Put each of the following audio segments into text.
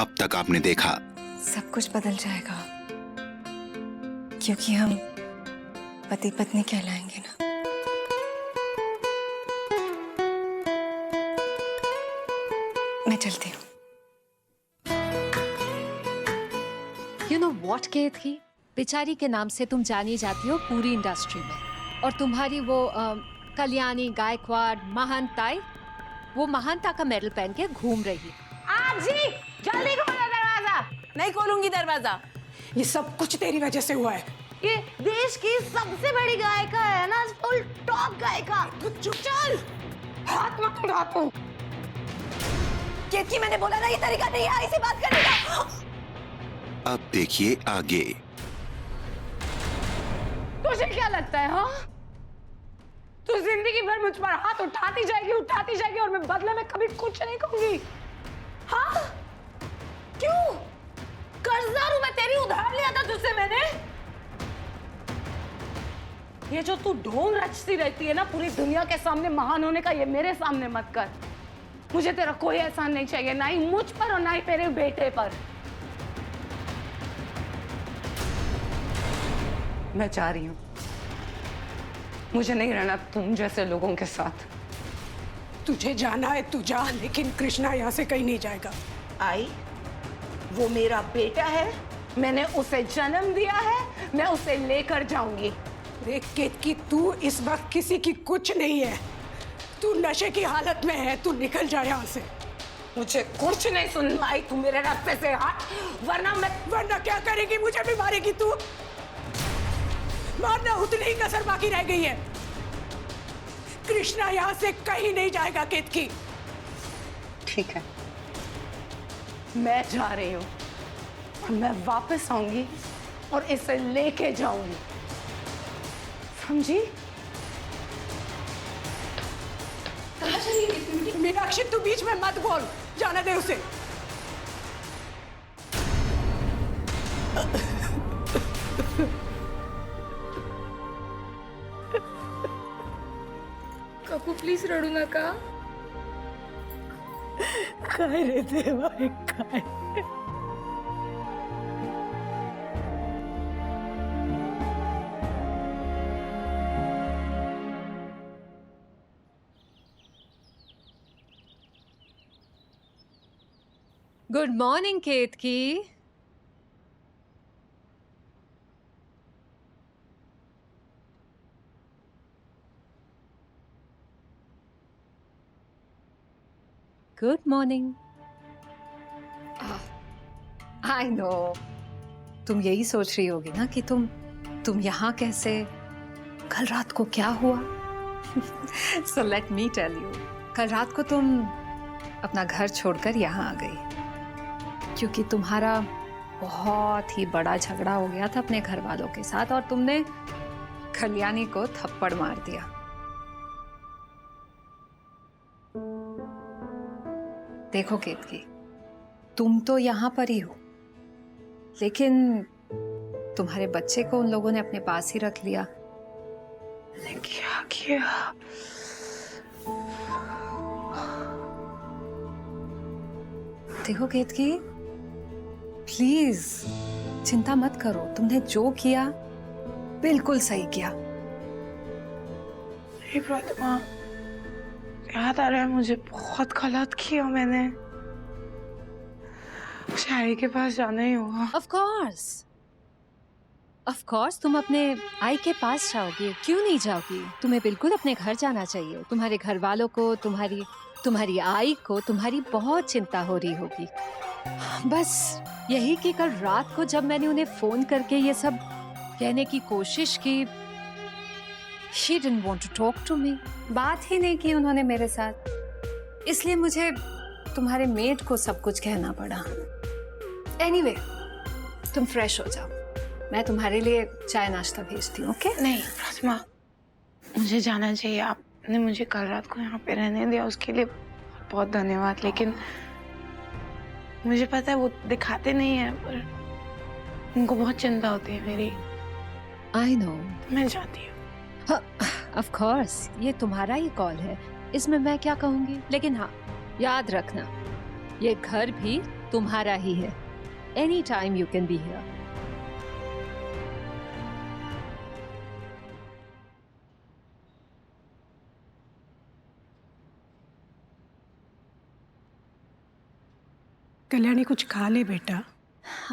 अब तक आपने देखा। सब कुछ बदल जाएगा क्योंकि हम पति पत्नी कहलाएंगे ना। मैं चलती हूँ। You know what, केतकी? बेचारी के नाम से तुम जानी जाती हो पूरी इंडस्ट्री में, और तुम्हारी वो कल्याणी गायकवाड़ महानताई, वो महानता का मेडल पहन के घूम रही है। आप जी जल्दी खोलो दरवाजा। नहीं खोलूंगी दरवाजा। ये सब कुछ तेरी वजह से हुआ है। ये देश की सबसे बड़ी गायिका है ना, फुल टॉप गायिका। तू चुप चल, हाथ मत उठा तू। केतकी, मैंने बोला ना ये तरीका नहीं है ऐसी बात करने का। अब देखिए आगे। तुझे क्या लगता है हाँ? तू जिंदगी भर मुझ पर हाथ उठाती जाएगी और मैं बदले में कभी कुछ नहीं कहूंगी। हाँ? क्यों? कर्जदार हूं मैं, तेरी उधार लिया था तुझसे मैंने। ये जो तू ढोंग रचती रहती है ना पूरी दुनिया के सामने महान होने का, ये मेरे सामने मत कर। मुझे तेरा कोई एहसान नहीं चाहिए, ना ही मुझ पर और ना ही तेरे बेटे पर। मैं जा रही हूं। मुझे नहीं रहना तुम जैसे लोगों के साथ। तुझे जाना है तू जा, लेकिन कृष्णा यहाँ से कहीं नहीं जाएगा। आई, वो मेरा बेटा है, मैंने उसे जन्म दिया है, मैं उसे लेकर जाऊंगी। देख केतकी, तू इस वक्त किसी की कुछ नहीं है। तू नशे की हालत में है, तू निकल जा यहाँ से। मुझे कुछ नहीं सुनना आई, तू मेरे रास्ते से हट, वरना क्या करेगी? मुझे भी मारेगी तू? मारना उतनी ही कसर बाकी रह गई है। कृष्णा यहाँ से कहीं नहीं जाएगा केतकी। ठीक है, मैं जा रही हूँ और मैं वापस आऊंगी और इसे लेके जाऊंगी, समझी? मीनाक्षी, तू बीच में मत बोल, जाने दे उसे। कपू प्लीज रडू नका। काय रे देवा, काय? Good morning Ketaki. Good morning. I know, तुम यही सोच रही होगी ना कि तुम यहाँ कैसे, कल रात को क्या हुआ। So let me tell you. कल रात को तुम अपना घर छोड़कर यहाँ आ गई क्योंकि तुम्हारा बहुत ही बड़ा झगड़ा हो गया था अपने घर वालों के साथ, और तुमने कल्याणी को थप्पड़ मार दिया। देखो केतकी, तुम तो यहाँ पर ही हो, लेकिन तुम्हारे बच्चे को उन लोगों ने अपने पास ही रख लिया। मैंने क्या किया? देखो केतकी, प्लीज चिंता मत करो। तुमने जो किया बिल्कुल सही किया। प्रतिमा, याद आ रहा है मुझे, बहुत गलत किया मैंने। शाही के पास जाना ही होगा। ऑफ कोर्स तुम अपने आई के पास जाओगी, क्यों नहीं जाओगी? तुम्हें बिल्कुल अपने घर जाना चाहिए। तुम्हारे घर वालों को, तुम्हारी आई को तुम्हारी बहुत चिंता हो रही होगी। बस यही कि कल रात को जब मैंने उन्हें फोन करके ये सब कहने की कोशिश की, she didn't want to talk to me। बात ही नहीं की उन्होंने मेरे साथ, इसलिए मुझे तुम्हारे मेड को सब कुछ कहना पड़ा। Anyway, तुम फ्रेश हो जाओ, मैं तुम्हारे लिए चाय नाश्ता भेजती हूँ। ओके? नहीं प्रतिमा, मुझे जाना चाहिए। आपने मुझे कल रात को यहाँ पे रहने दिया, उसके लिए बहुत धन्यवाद। लेकिन मुझे पता है वो दिखाते नहीं है, पर उनको बहुत चिंता होती है मेरी। I know। मैं जाती हूँ। ऑफ कोर्स ये तुम्हारा ही कॉल है, इसमें मैं क्या कहूँगी। लेकिन हाँ, याद रखना ये घर भी तुम्हारा ही है। Any time you can be here. Kalyani कुछ खा ले बेटा।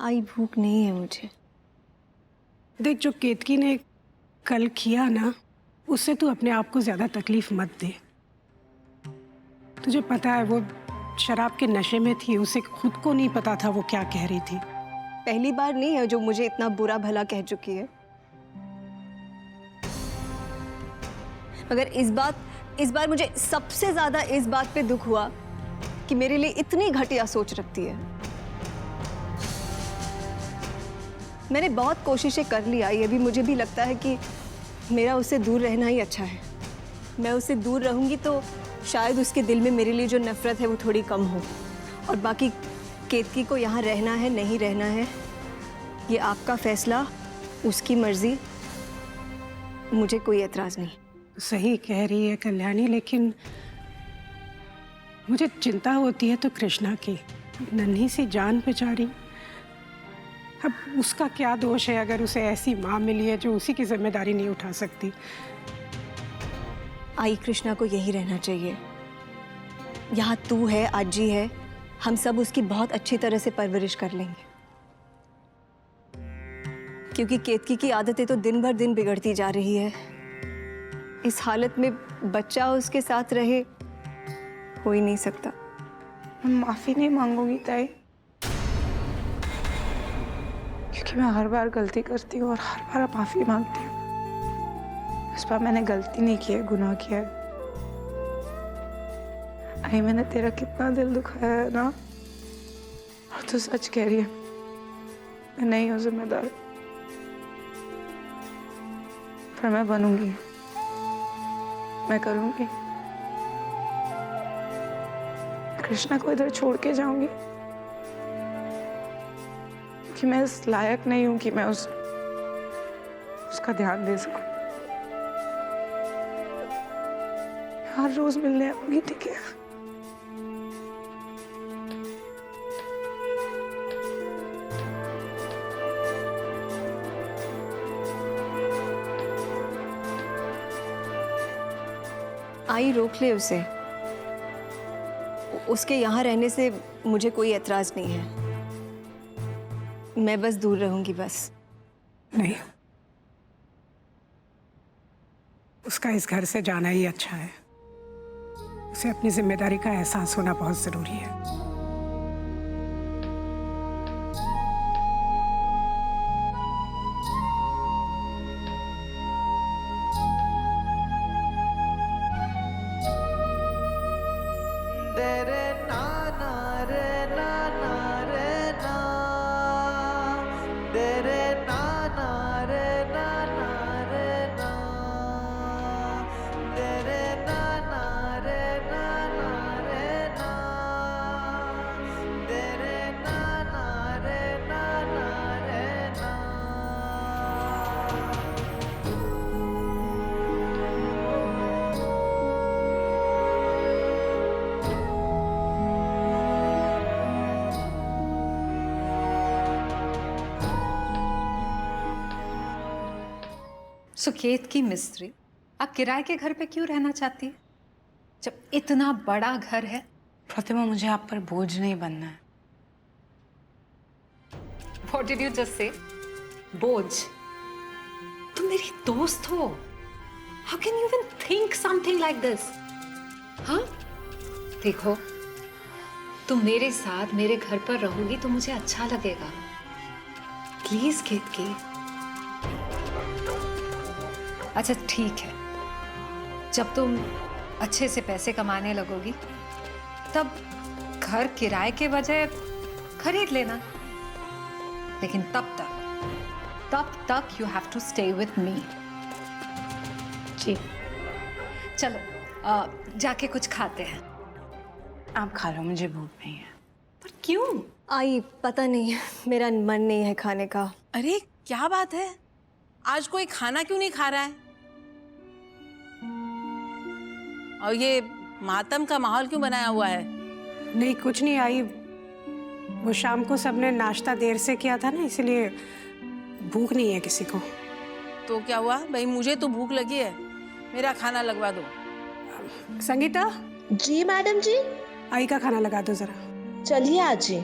आई भूख नहीं है मुझे। देख, जो केतकी ने कल किया ना, उससे तू अपने आप को ज्यादा तकलीफ मत दे। तुझे पता है वो शराब के नशे में थी, उसे खुद को नहीं पता था वो क्या कह रही थी। पहली बार नहीं है जो मुझे इतना बुरा भला कह चुकी है, मगर इस बार मुझे सबसे ज्यादा इस बात पे दुख हुआ कि मेरे लिए इतनी घटिया सोच रखती है। मैंने बहुत कोशिशें कर लिया, ये भी मुझे भी लगता है कि मेरा उससे दूर रहना ही अच्छा है। मैं उससे दूर रहूंगी तो शायद उसके दिल में मेरे लिए जो नफरत है वो थोड़ी कम हो। और बाकी केतकी को यहाँ रहना है नहीं रहना है ये आपका फैसला, उसकी मर्जी, मुझे कोई एतराज नहीं। सही कह रही है कल्याणी, लेकिन मुझे चिंता होती है तो कृष्णा की, नन्ही सी जान बेचारी। अब उसका क्या दोष है अगर उसे ऐसी माँ मिली है जो उसी की जिम्मेदारी नहीं उठा सकती। आई, कृष्णा को यही रहना चाहिए। यहाँ तू है, आजी है, हम सब उसकी बहुत अच्छी तरह से परवरिश कर लेंगे। क्योंकि केतकी की आदतें तो दिन भर दिन बिगड़ती जा रही है। इस हालत में बच्चा उसके साथ रहे, हो ही नहीं सकता। मैं माफी नहीं मांगूंगी ताई, क्योंकि मैं हर बार गलती करती हूँ और हर बार माफी मांगती हूँ। इस बार मैंने गलती नहीं की है, गुनाह किया है। आई, मैंने तेरा कितना दिल दुखाया है ना, और तू सच कह रही है, मैं नहीं हूँ जिम्मेदार। पर मैं बनूंगी, मैं करूंगी। कृष्णा को इधर छोड़ के जाऊंगी कि मैं इस लायक नहीं हूं कि मैं उसका ध्यान दे सकूं। हर रोज मिलने आऊंगी, ठीक है? आई, रोक ले उसे। उसके यहाँ रहने से मुझे कोई एतराज नहीं है। मैं बस दूर रहूंगी, बस। नहीं, उसका इस घर से जाना ही अच्छा है। उसे अपनी जिम्मेदारी का एहसास होना बहुत जरूरी है। सुकेत की मिस्त्री अब किराए के घर पे क्यों रहना चाहती है जब इतना बड़ा घर है? प्रतिमा, मुझे आप पर बोझ नहीं बनना है। What did you just say? बोझ? तुम मेरी दोस्त हो। How can you even think something like this? हाँ? देखो, तुम मेरे साथ मेरे घर पर रहोगी तो मुझे अच्छा लगेगा। प्लीज केतकी। अच्छा ठीक है, जब तुम अच्छे से पैसे कमाने लगोगी तब घर किराए के बजाय खरीद लेना, लेकिन तब तक you have to stay with me. जी, चलो जाके कुछ खाते हैं। आप खा लो, मुझे भूख नहीं है। पर क्यों? आई, पता नहीं, मेरा मन नहीं है खाने का। अरे क्या बात है, आज कोई खाना क्यों नहीं खा रहा है? और ये मातम का माहौल क्यों बनाया हुआ है? नहीं, कुछ नहीं आई, वो शाम को सबने नाश्ता देर से किया था ना, इसलिए भूख नहीं है किसी को। तो क्या हुआ भाई, मुझे तो भूख लगी है, मेरा खाना लगवा दो। संगीता, जी मैडम जी। आई का खाना लगा दो जरा। चलिए आजी।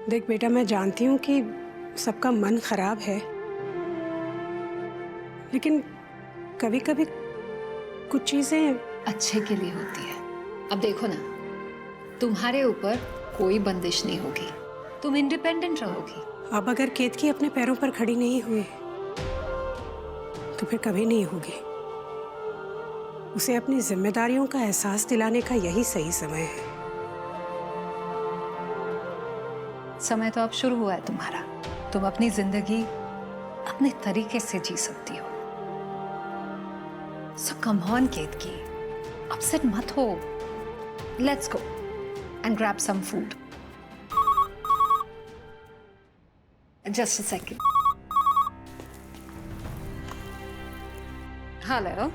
देख बेटा, मैं जानती हूँ कि सबका मन खराब है, लेकिन कभी कभी कुछ चीजें अच्छे के लिए होती है। अब देखो ना, तुम्हारे ऊपर कोई बंदिश नहीं होगी, तुम इंडिपेंडेंट रहोगी। अब अगर केतकी अपने पैरों पर खड़ी नहीं हुई तो फिर कभी नहीं होगी। उसे अपनी जिम्मेदारियों का एहसास दिलाने का यही सही समय है। समय तो अब शुरू हुआ है तुम्हारा। तुम अपनी जिंदगी अपने तरीके से जी सकती हो। सो कम ऑन केतकी, अपसेट मत हो। Let's go and grab some food. Just a second. Hello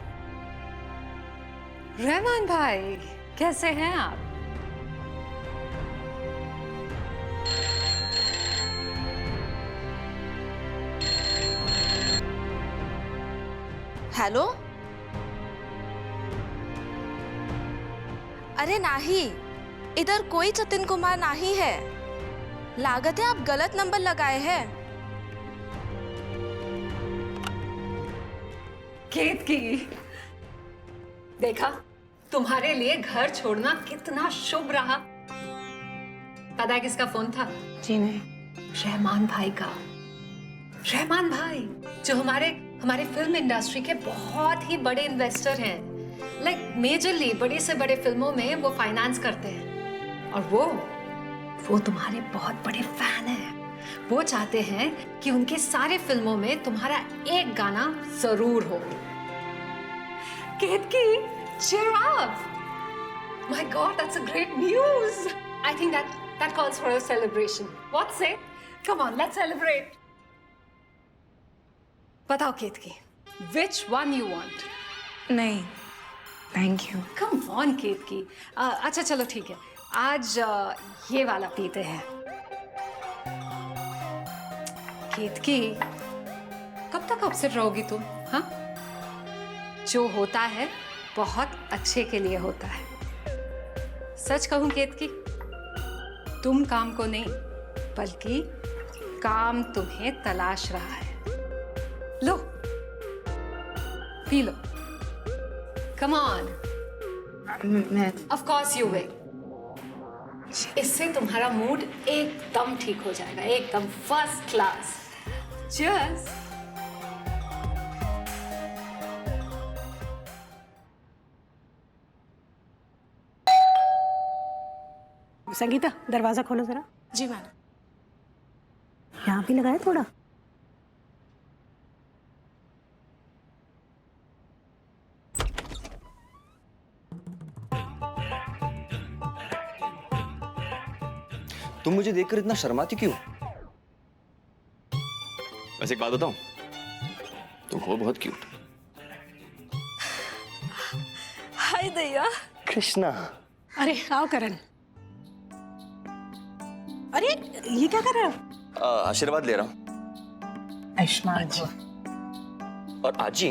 Rahman भाई, कैसे हैं आप? हेलो। अरे नाही, इधर कोई जतिन कुमार नहीं है। लागत है आप गलत नंबर लगाए हैं। केतकी, देखा तुम्हारे लिए घर छोड़ना कितना शुभ रहा। पता है किसका फोन था? जी नहीं। रहमान भाई का। रहमान भाई जो हमारे फिल्म इंडस्ट्री के बहुत ही बड़े इन्वेस्टर हैं। लाइक मेजरली बड़े से बड़े फिल्मों में वो फाइनेंस करते हैं। और वो तुम्हारे बहुत बड़े फैन हैं। वो चाहते हैं कि उनके सारे फिल्मों में तुम्हारा एक गाना जरूर हो। केतकी, cheer up! My God, that's a great news! I think that calls for a celebration. What say? Come on, let's celebrate. बताओ केतकी, which one you want? नहीं, थैंक यू। Come on केतकी। अच्छा चलो ठीक है, आज ये वाला पीते हैं। केतकी, कब तक अपसेट रहोगी तुम? हाँ, जो होता है बहुत अच्छे के लिए होता है। सच कहूं केतकी, तुम काम को नहीं बल्कि काम तुम्हें तलाश रहा है। लो, पी लो। Come on. मैं Of course you will. इससे तुम्हारा मूड एकदम ठीक हो जाएगा, एकदम फर्स्ट क्लास। Cheers. संगीता, दरवाजा खोलो जरा। जी मैडम। यहाँ भी लगाए थोड़ा। तुम मुझे देखकर इतना शर्माती क्यों? वैसे एक बात बताऊं, तुम हो बहुत क्यूट। हाय दैया। कृष्णा। अरे आओ करण। अरे ये क्या कर रहे हो? आशीर्वाद ले रहा हूं। आयुष्मान जी। और आजी,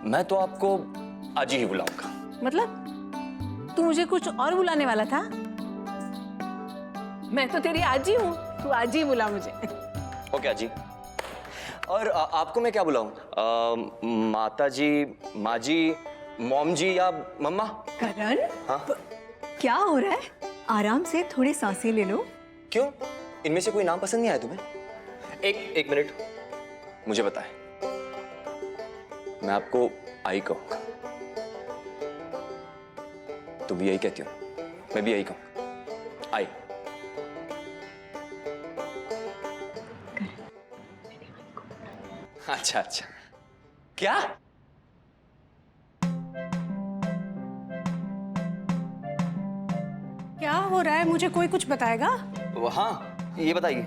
मैं तो आपको आजी ही बुलाऊंगा। मतलब तू मुझे कुछ और बुलाने वाला था? मैं तो तेरी आजी हूँ, तू आजी ही बुला मुझे। ओके आजी। और आपको मैं क्या बुलाऊं? माता जी, माँ जी, मॉम जी या मम्मा? करण, हाँ? क्या हो रहा है? आराम से थोड़ी सांसें ले लो। क्यों? इनमें से कोई नाम पसंद नहीं आया तुम्हें? एक मिनट, मुझे बताएं। मैं आपको आई कहूंगा, तुम भी यही कहती हो, मैं भी यही कहूंगा, आई। अच्छा अच्छा, क्या? क्या हो रहा है? मुझे कोई कुछ बताएगा? हाँ, ये बताइए।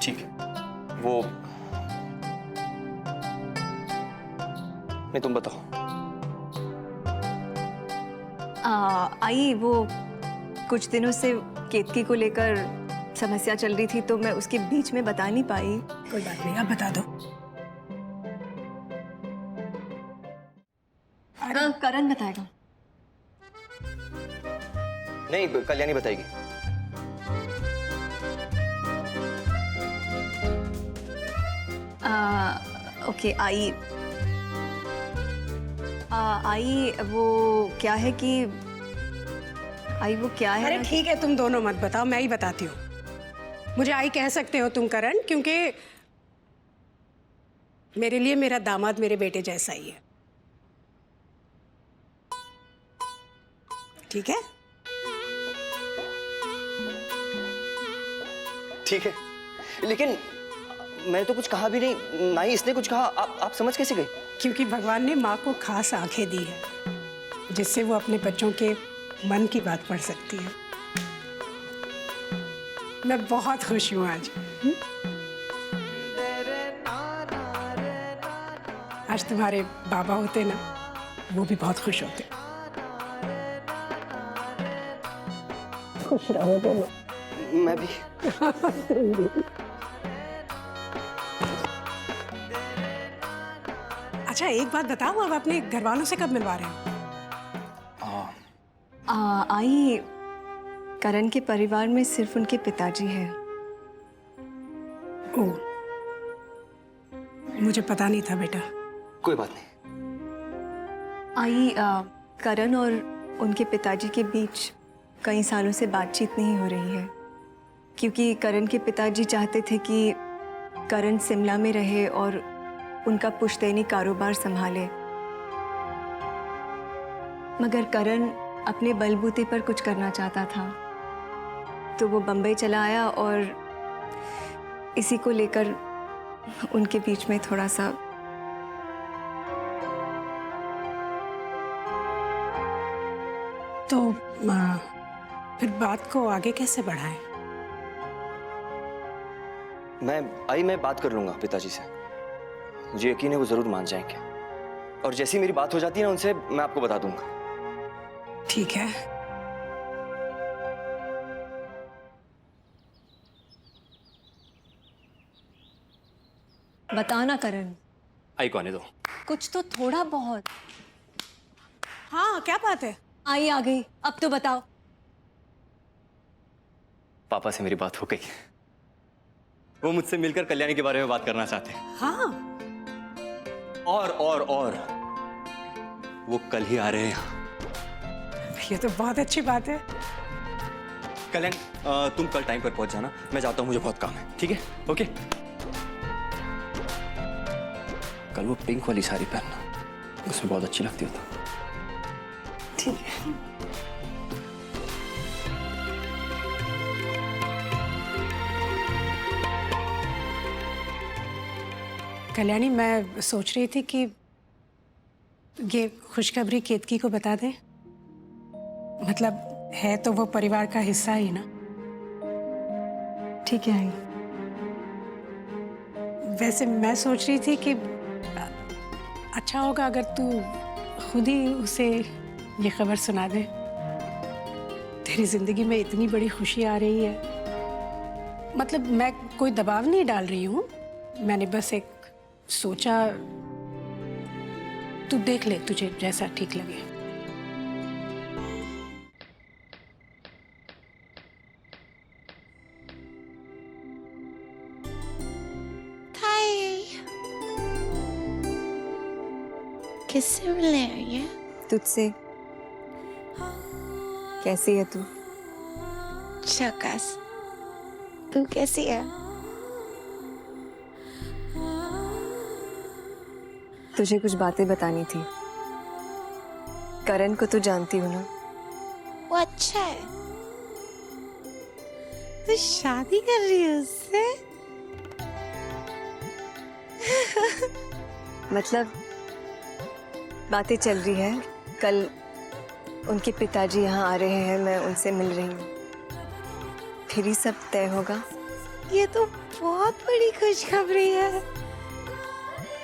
ठीक है, वो नहीं तुम बताओ। आई वो कुछ दिनों से केतकी को लेकर समस्या चल रही थी, तो मैं उसके बीच में बता नहीं पाई। कोई बात नहीं, आप बता दो। करण बताएगा। नहीं, कल्याणी बताएगी। ओके आई आई वो क्या है कि आई वो क्या है। अरे ठीक है, तुम दोनों मत बताओ, मैं ही बताती हूँ। मुझे आई कह सकते हो तुम करण, क्योंकि मेरे लिए मेरा दामाद मेरे बेटे जैसा ही है। ठीक है? ठीक है, लेकिन मैंने तो कुछ कहा भी नहीं, ना ही इसने कुछ कहा। आप समझ कैसे गए? क्योंकि भगवान ने माँ को खास आंखें दी है, जिससे वो अपने बच्चों के मन की बात पढ़ सकती है। मैं बहुत खुश हूँ आज। आज तुम्हारे बाबा होते ना, वो भी बहुत खुश होते। खुश रहो दोनों। मैं भी। अच्छा एक बात बताओ, अब अपने घर वालों से कब मिलवा रहे हो? आई करण के परिवार में सिर्फ उनके पिताजी हैं। ओह, मुझे पता नहीं था बेटा। कोई बात नहीं। आई करण और उनके पिताजी के बीच कई सालों से बातचीत नहीं हो रही है, क्योंकि करण के पिताजी चाहते थे कि करण शिमला में रहे और उनका पुश्तैनी कारोबार संभाले, मगर करण अपने बलबूते पर कुछ करना चाहता था, तो वो बम्बई चला आया और इसी को लेकर उनके बीच में थोड़ा सा। तो फिर बात को आगे कैसे बढ़ाएं? मैं बात कर लूंगा पिताजी से। मुझे यकीन है वो जरूर मान जाएंगे, और जैसी मेरी बात हो जाती है ना उनसे, मैं आपको बता दूंगा। ठीक है। बताना करण, आई को आने दो। कुछ तो थोड़ा बहुत। हाँ क्या बात है? आई आ गई, अब तो बताओ। पापा से मेरी बात हो गई। वो मुझसे मिलकर कल्याणी के बारे में बात करना चाहते हैं। हाँ। और वो कल ही आ रहे हैं यहाँ। ये तो बहुत अच्छी बात है। कल्याणी तुम कल टाइम पर पहुंच जाना, मैं जाता हूँ, मुझे बहुत काम है। ठीक है? ओके। कल वो पिंक वाली साड़ी पहनना, उसमें बहुत अच्छी लगती हो तो। ठीक है। कल्याणी, मैं सोच रही थी कि ये खुशखबरी केतकी को बता दें। मतलब है तो वो परिवार का हिस्सा ही ना। ठीक है आई। वैसे मैं सोच रही थी कि अच्छा होगा अगर तू खुद ही उसे ये खबर सुना दे। तेरी जिंदगी में इतनी बड़ी खुशी आ रही है। मतलब मैं कोई दबाव नहीं डाल रही हूँ, मैंने बस एक सोचा, तू देख ले तुझे जैसा ठीक लगे। किससे मिलने आई है? तुझसे। कैसी है तू? शकास, तू कैसी है? तुझे कुछ बातें बतानी थी। करण को तो जानती हूँ ना। वो अच्छा है। तू शादी कर रही है उससे? मतलब बातें चल रही है। कल उनके पिताजी यहाँ आ रहे हैं, मैं उनसे मिल रही हूँ, फिर ही सब तय होगा। ये तो बहुत बड़ी खुशखबरी है।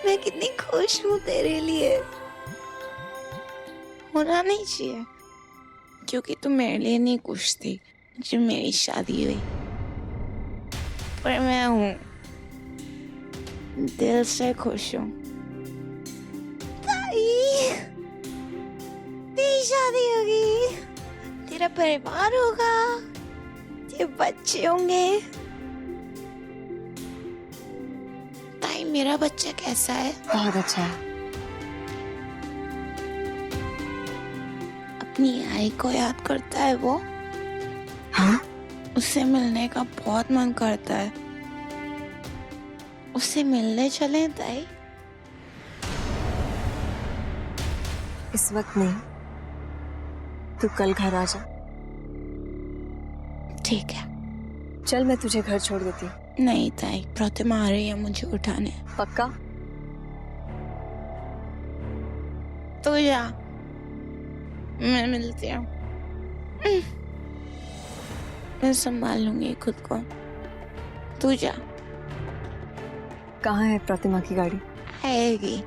मैं कितनी खुश हूँ तेरे लिए। होना नहीं चाहिए, क्योंकि तू मेरे लिए नहीं खुश थी जब मेरी शादी हुई, पर मैं हूँ, दिल से खुश हूँ। ताई, तेरी शादी होगी, तेरा परिवार होगा, तेरे बच्चे होंगे। ताई, मेरा बच्चा कैसा है? बहुत अच्छा है। अपनी आई को याद करता है वो? हाँ? उससे मिलने का बहुत मन करता है। उससे मिलने चले ताई? इस वक्त नहीं, तू कल घर आ जा। ठीक है। चल, मैं तुझे घर छोड़ देती हूँ। नहीं ताई, प्रतिमा आ रही है मुझे उठाने। पक्का? तो जा, मैं मिलती हूँ। मैं संभाल लूंगी खुद को, तू जा। कहाँ है प्रतिमा की गाड़ी? आएगी।